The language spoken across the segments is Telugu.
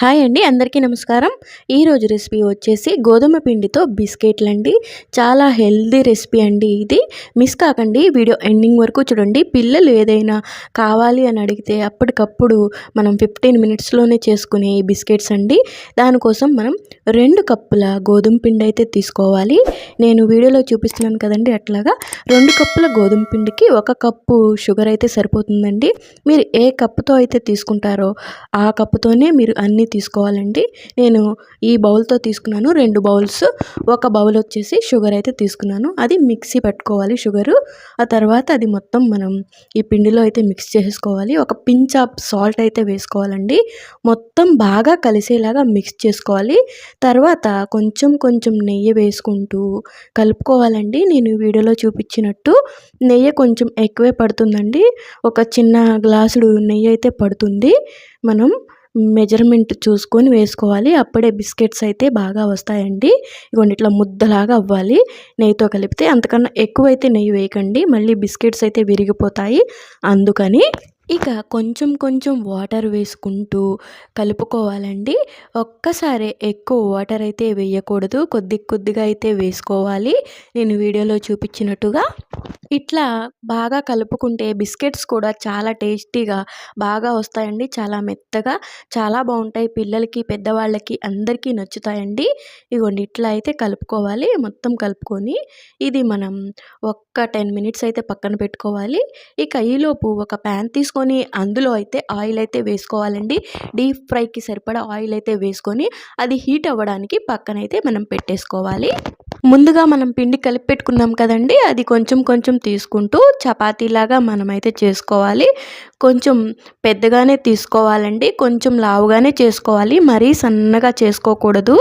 హాయ్ అండి, అందరికీ నమస్కారం. ఈరోజు రెసిపీ వచ్చేసి గోధుమ పిండితో బిస్కెట్లండి. చాలా హెల్తీ రెసిపీ అండి ఇది. మిస్ కాకండి, వీడియో ఎండింగ్ వరకు చూడండి. పిల్లలు ఏదైనా కావాలి అని అడిగితే అప్పటికప్పుడు మనం 15 మినిట్స్లోనే చేసుకునే ఈ బిస్కెట్స్ అండి. దానికోసం మనం 2 కప్పుల గోధుమ పిండి అయితే తీసుకోవాలి. నేను వీడియోలో చూపిస్తున్నాను కదండి, అట్లాగా 2 కప్పుల గోధుమ పిండికి 1 కప్పు షుగర్ అయితే సరిపోతుందండి. మీరు ఏ కప్పుతో అయితే తీసుకుంటారో ఆ కప్పుతోనే మీరు అన్నీ తీసుకోవాలండి. నేను ఈ బౌల్తో తీసుకున్నాను 2 బౌల్స్. ఒక బౌల్ వచ్చేసి షుగర్ అయితే తీసుకున్నాను. అది మిక్సీ పట్టుకోవాలి షుగరు. ఆ తర్వాత అది మొత్తం మనం ఈ పిండిలో అయితే మిక్స్ చేసుకోవాలి. ఒక పించ్ ఆఫ్ సాల్ట్ అయితే వేసుకోవాలండి. మొత్తం బాగా కలిసేలాగా మిక్స్ చేసుకోవాలి. తర్వాత కొంచెం కొంచెం నెయ్యి వేసుకుంటూ కలుపుకోవాలండి. నేను వీడియోలో చూపించినట్టు నెయ్యి కొంచెం ఎక్కువే పడుతుందండి. ఒక చిన్న గ్లాసుడు నెయ్యి అయితే పడుతుంది. మనం మెజర్మెంట్ చూసుకొని వేసుకోవాలి. అప్పుడే బిస్కెట్స్ అయితే బాగా వస్తాయండి. ఇగోండి ఇట్లా ముద్దలాగా అవ్వాలి నెయ్యితో కలిపితే. అంతకన్నా ఎక్కువైతే నెయ్యి వేయకండి, మళ్ళీ బిస్కెట్స్ అయితే విరిగిపోతాయి. అందుకని ఇక కొంచెం కొంచెం వాటర్ వేసుకుంటూ కలుపుకోవాలండి. ఒక్కసారి ఎక్కువ వాటర్ అయితే వేయకూడదు, కొద్ది కొద్దిగా అయితే వేసుకోవాలి. నేను వీడియోలో చూపించినట్టుగా ఇట్లా బాగా కలుపుకుంటే బిస్కెట్స్ కూడా చాలా టేస్టీగా బాగా వస్తాయండి. చాలా మెత్తగా చాలా బాగుంటాయి. పిల్లలకి పెద్దవాళ్ళకి అందరికీ నచ్చుతాయండి. ఇగోండి ఇట్లా అయితే కలుపుకోవాలి. మొత్తం కలుపుకొని ఇది మనం ఒక్క 10 మినిట్స్ అయితే పక్కన పెట్టుకోవాలి. ఇక ఈలోపు ఒక ప్యాన్ తీసుకొని అందులో అయితే ఆయిల్ అయితే వేసుకోవాలండి. డీప్ ఫ్రైకి సరిపడా ఆయిల్ అయితే వేసుకొని అది హీట్ అవ్వడానికి పక్కనైతే మనం పెట్టేసుకోవాలి. ముందుగా మనం పిండి కలిపి పెట్టుకున్నాం కదండి, అది కొంచెం కొంచెం తీసుకుంటూ చపాతీలాగా మనమైతే చేసుకోవాలి. కొంచెం పెద్దగానే తీసుకోవాలండి, కొంచెం లావుగానే చేసుకోవాలి, మరీ సన్నగా చేసుకోకూడదు.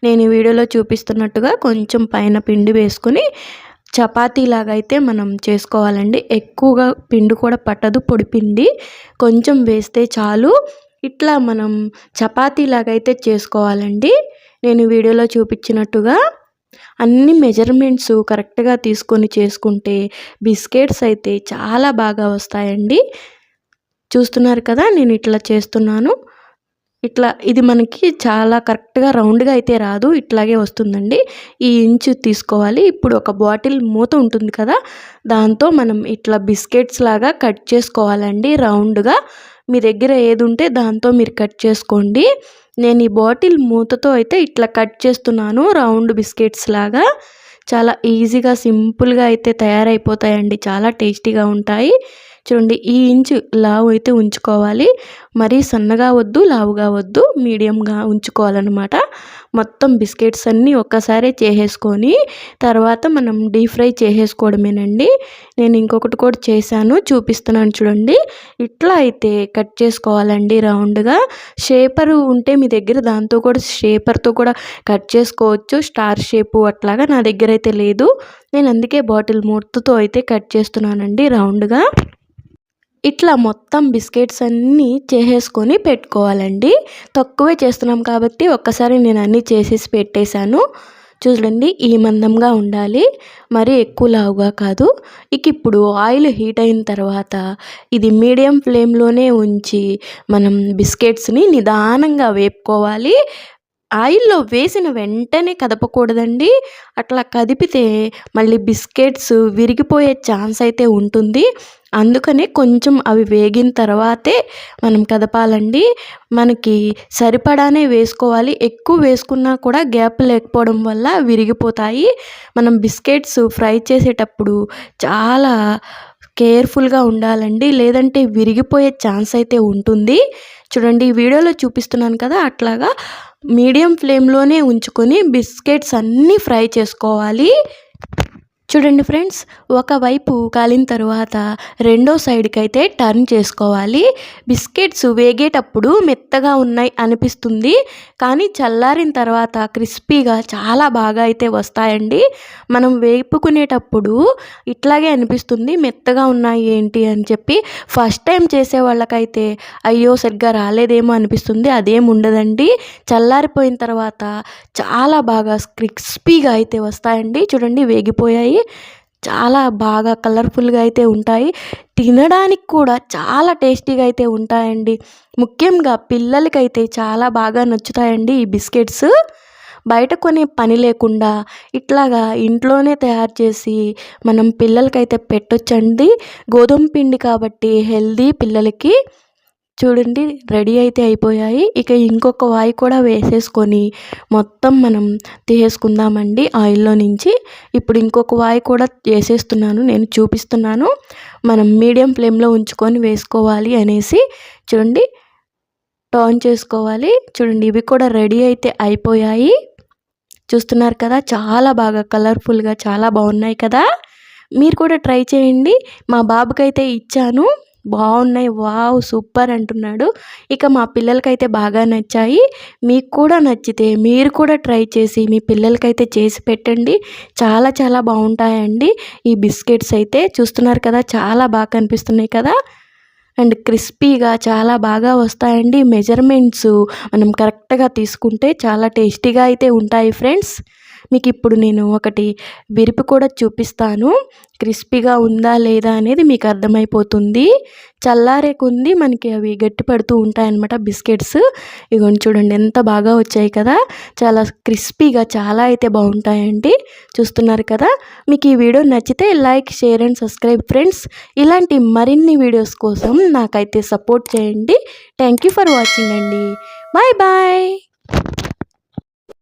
నేను ఈ వీడియోలో చూపిస్తున్నట్టుగా కొంచెం పైన పిండి వేసుకుని చపాతీలాగా అయితే మనం చేసుకోవాలండి. ఎక్కువగా పిండి కూడా పట్టదు, పొడి పిండి కొంచెం వేస్తే చాలు. ఇట్లా మనం చపాతీలాగా అయితే చేసుకోవాలండి. నేను వీడియోలో చూపించినట్టుగా అన్ని మెజర్మెంట్స్ కరెక్ట్గా తీసుకొని చేసుకుంటే బిస్కెట్స్ అయితే చాలా బాగా వస్తాయండి. చూస్తున్నారు కదా, నేను ఇట్లా చేస్తున్నాను. ఇట్లా ఇది మనకి చాలా కరెక్ట్గా రౌండ్గా అయితే రాదు, ఇట్లాగే వస్తుందండి. ఈ ఇంచు తీసుకోవాలి. ఇప్పుడు ఒక బాటిల్ మూత ఉంటుంది కదా, దాంతో మనం ఇట్లా బిస్కెట్స్ లాగా కట్ చేసుకోవాలండి రౌండ్గా. మీ దగ్గర ఏది ఉంటే దాంతో మీరు కట్ చేసుకోండి. నేను ఈ బాటిల్ మూతతో అయితే ఇట్లా కట్ చేస్తున్నాను రౌండ్ బిస్కెట్స్ లాగా. చాలా ఈజీగా సింపుల్గా అయితే తయారైపోతాయండి, చాలా టేస్టీగా ఉంటాయి. చూడండి, ఈ ఇంచు లావు అయితే ఉంచుకోవాలి. మరీ సన్నగా వద్దు, లావుగా వద్దు, మీడియంగా ఉంచుకోవాలన్నమాట. మొత్తం బిస్కెట్స్ అన్నీ ఒక్కసారే చేసేసుకొని తర్వాత మనం డీప్ ఫ్రై చేసేసుకోవడమేనండి. నేను ఇంకొకటి కూడా చేశాను, చూపిస్తున్నాను చూడండి. ఇట్లా అయితే కట్ చేసుకోవాలండి రౌండ్గా. షేపరు ఉంటే మీ దగ్గర దాంతో కూడా షేపర్తో కూడా కట్ చేసుకోవచ్చు, స్టార్ షేపు అట్లాగా. నా దగ్గర అయితే లేదు, నేను అందుకే బాటిల్ మూతతో అయితే కట్ చేస్తున్నానండి రౌండ్గా. ఇట్లా మొత్తం బిస్కెట్స్ అన్నీ చేసేసుకొని పెట్టుకోవాలండి. తక్కువే చేస్తున్నాం కాబట్టి ఒక్కసారి నేను అన్నీ చేసేసి పెట్టేశాను. చూడండి, ఈ మందంగా ఉండాలి, మరీ ఎక్కువ లావుగా కాదు. ఇక ఇప్పుడు ఆయిల్ హీట్ అయిన తర్వాత ఇది మీడియం ఫ్లేమ్లోనే ఉంచి మనం బిస్కెట్స్ని నిదానంగా వేపుకోవాలి. ఆయిల్లో వేసిన వెంటనే కదపకూడదండి. అట్లా కదిపితే మళ్ళీ బిస్కెట్స్ విరిగిపోయే ఛాన్స్ అయితే ఉంటుంది. అందుకనే కొంచెం అవి వేగిన తర్వాతే మనం కదపాలండి. మనకి సరిపడానే వేసుకోవాలి, ఎక్కువ వేసుకున్నా కూడా గ్యాప్ లేకపోవడం వల్ల విరిగిపోతాయి. మనం బిస్కెట్స్ ఫ్రై చేసేటప్పుడు చాలా కేర్ఫుల్గా ఉండాలండి, లేదంటే విరిగిపోయే ఛాన్స్ అయితే ఉంటుంది. చూడండి, ఈ వీడియోలో చూపిస్తున్నాను కదా, అట్లాగా మీడియం ఫ్లేమ్లోనే ఉంచుకొని బిస్కెట్స్ అన్నీ ఫ్రై చేసుకోవాలి. చూడండి ఫ్రెండ్స్, ఒకవైపు కాలిన తర్వాత రెండో సైడ్కి అయితే టర్న్ చేసుకోవాలి. బిస్కెట్స్ వేగేటప్పుడు మెత్తగా ఉన్నాయి అనిపిస్తుంది, కానీ చల్లారిన తర్వాత క్రిస్పీగా చాలా బాగా అయితే వస్తాయండి. మనం వేపుకునేటప్పుడు ఇట్లాగే అనిపిస్తుంది, మెత్తగా ఉన్నాయి ఏంటి అని చెప్పి. ఫస్ట్ టైం చేసే వాళ్ళకైతే అయ్యో సరిగ్గా రాలేదేమో అనిపిస్తుంది. అదేం ఉండదండి, చల్లారిపోయిన తర్వాత చాలా బాగా క్రిస్పీగా అయితే వస్తాయండి. చూడండి, వేగిపోయాయి. చాలా బాగా కలర్ఫుల్గా అయితే ఉంటాయి. తినడానికి కూడా చాలా టేస్టీగా అయితే ఉంటాయండి. ముఖ్యంగా పిల్లలకైతే చాలా బాగా నచ్చుతాయండి ఈ బిస్కెట్స్. బయట కొనే పని లేకుండా ఇట్లాగా ఇంట్లోనే తయారు చేసి మనం పిల్లలకైతే పెట్టొచ్చండి. గోధుమ పిండి కాబట్టి హెల్దీ పిల్లలకి. చూడండి రెడీ అయితే అయిపోయాయి. ఇక ఇంకొక వాయి కూడా వేసేసుకొని మొత్తం మనం తీసేసుకుందామండి ఆయిల్లో నుంచి. ఇప్పుడు ఇంకొక వాయి కూడా వేసేస్తున్నాను, నేను చూపిస్తున్నాను. మనం మీడియం ఫ్లేమ్లో ఉంచుకొని వేసుకోవాలి అనేసి. చూడండి టర్న్ చేసుకోవాలి. చూడండి ఇవి కూడా రెడీ అయితే అయిపోయాయి. చూస్తున్నారు కదా, చాలా బాగా కలర్ఫుల్గా చాలా బాగున్నాయి కదా. మీరు కూడా ట్రై చేయండి. మా బాబుకైతే ఇచ్చాను, బాగున్నాయి, వావ్ సూపర్ అంటున్నాడు. ఇక మా పిల్లలకైతే బాగా నచ్చాయి. మీకు కూడా నచ్చితే మీరు కూడా ట్రై చేసి మీ పిల్లలకైతే చేసి పెట్టండి. చాలా చాలా బాగుంటాయండి ఈ బిస్కెట్స్ అయితే. చూస్తున్నారు కదా, చాలా బాగా కనిపిస్తున్నాయి కదా. అండ్ క్రిస్పీగా చాలా బాగా వస్తాయండి. మెజర్మెంట్స్ మనం కరెక్ట్గా తీసుకుంటే చాలా టేస్టీగా అయితే ఉంటాయి ఫ్రెండ్స్. మీకు ఇప్పుడు నేను ఒకటి విరిపి కూడా చూపిస్తాను. క్రిస్పీగా ఉందా లేదా అనేది మీకు అర్థమైపోతుంది. చల్లారే కొంది మనకి అవి గట్టి పడుతూ ఉంటాయన్నమాట బిస్కెట్స్. ఇగోండి చూడండి ఎంత బాగా వచ్చాయి కదా. చాలా క్రిస్పీగా చాలా అయితే బాగుంటాయండి. చూస్తున్నారు కదా. మీకు ఈ వీడియో నచ్చితే like, share and subscribe friends. ఇలాంటి మరిన్ని వీడియోస్ కోసం నాకైతే సపోర్ట్ చేయండి. థ్యాంక్ యూ ఫర్ వాచింగ్ అండి. Bye bye.